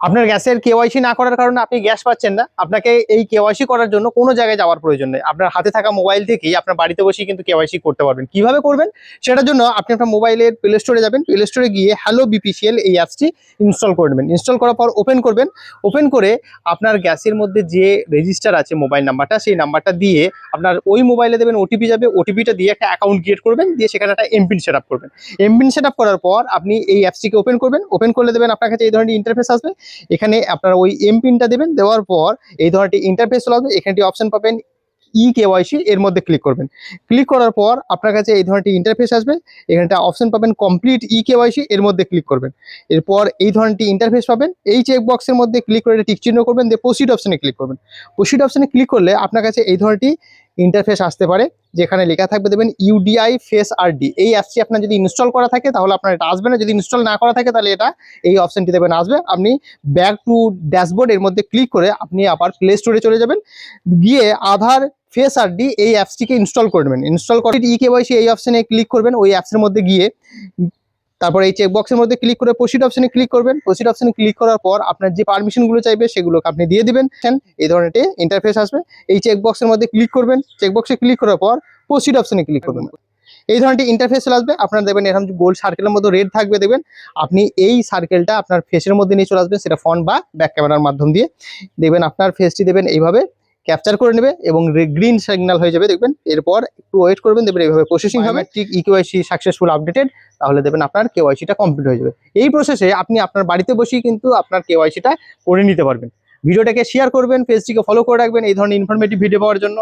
আপনার গ্যাসের কেওয়াইসি না করার কারণে আপনি গ্যাস পাচ্ছেন না, আপনাকে এই কেওয়াইসি করার জন্য কোনো জায়গায় যাওয়ার প্রয়োজন নেই। আপনার হাতে থাকা মোবাইল থেকেই আপনার বাড়িতে বসেই কিন্তু কেওয়াইসি করতে পারবেন। কিভাবে করবেন সেটার জন্য আপনি আপনার মোবাইলের প্লে স্টোরে যাবেন, প্লে স্টোরে গিয়ে হ্যালো বিপিসিএল এই অ্যাপসটি ইনস্টল করে নেবেন। ইনস্টল করার পর ওপেন করবেন। ওপেন করে আপনার গ্যাসের মধ্যে যে রেজিস্টার আছে মোবাইল নাম্বারটা, সেই নাম্বারটা দিয়ে আপনার ওই মোবাইলে দেবেন ওটিপি যাবে, ওটিপিটা দিয়ে একটা অ্যাকাউন্ট ক্রিয়েট করবেন, দিয়ে সেখানে একটা এমপিন সেট আপ করবেন। এমপিন সেট আপ করার পর আপনি এই অ্যাপসটিকে ওপেন করবেন। ওপেন করলে দেবেন আপনার কাছে এই ধরনের ইন্টারফেস আসবে। এখানে আপনার ওই এমপিনটা দেবেন, দেওয়ার পর এই ধরনের ইন্টারফেস চলে আসবে। এখানে অপশন পাবেন ই কেওয়াইসি, এর মধ্যে ক্লিক করবেন। ক্লিক করার পর আপনার কাছে এই ধরনের ইন্টারফেস আসবে। এখানটা অপশন পাবেন কমপ্লিট ই কেওয়াইসি, এর মধ্যে ক্লিক করবেন। এরপর এই ধরনের ইন্টারফেস পাবেন, এই চেক বক্সের মধ্যে ক্লিক করে টিক চিহ্ন করবেন, দিয়ে প্রসিড অপশনে ক্লিক করবেন। প্রসিড অপশনে ক্লিক করলে আপনার কাছে এই ধরনের ইন্টারফেস আসতে পারে, যেখানে লেখা থাকবে দেবেন ইউডিআই ফেস আরডি। এই অ্যাপসটি আপনার যদি ইনস্টল করা থাকে তাহলে আপনার এটা আসবে না, যদি ইনস্টল না করা থাকে তাহলে এটা এই অপশনটি দেবেন আসবে। আপনি ব্যাক টু ড্যাশবোর্ড এর মধ্যে ক্লিক করে আপনি আবার প্লে স্টোরে চলে যাবেন, গিয়ে আধার ফেস আরডি এই অ্যাপসটিকে ইনস্টল করে নেবেন। ইনস্টল করে ই কেওয়াইসি এই অপশনে ক্লিক করবেন, ওই অ্যাপসের মধ্যে গিয়ে তারপর এই চেক বক্সের মধ্যে ক্লিক করে প্রসিড অপশনে ক্লিক করবেন। প্রসিড অপশনে ক্লিক করার পর আপনার যে পারমিশনগুলো চাইবে সেগুলোকে আপনি দিয়ে দিবেন। এই ধরনের ইন্টারফেস আসবে, এই চেক বক্সের মধ্যে ক্লিক করবেন। চেক বক্সে ক্লিক করার পর প্রসিড অপশনে ক্লিক করবেন। এই ধরনের ইন্টারফেস চলে আসবে। আপনারা দেখবেন এরকম গোল সার্কেলের মধ্যে রেড থাকবে, দেখবেন আপনি এই সার্কেলটা আপনার ফেসের মধ্যে নিয়ে চলে আসবেন, সেটা ফ্রন্ট বা ব্যাক ক্যামেরার মাধ্যম দিয়ে। দেখবেন আপনার ফেসটি দেবেন এইভাবে ক্যাপচার করে নেবে এবং গ্রিন সিগন্যাল হয়ে যাবে, দেখবেন। এরপর একটু ওয়েট করবেন, দেখবেন এইভাবে প্রসেসিং হবে। ঠিক ইকেওয়াইসি সাকসেসফুল আপডেটেড, তাহলে দেখবেন আপনার কেওয়াইসিটা কমপ্লিট হয়ে যাবে। এই প্রসেসে আপনি আপনার বাড়িতে বসেই কিন্তু আপনার কেওয়াইসিটা করে নিতে পারবেন। ভিডিওটাকে শেয়ার করবেন, পেজটিকে ফলো করে রাখবেন এই ধরনের ইনফরমেটিভ ভিডিও পাওয়ার জন্য।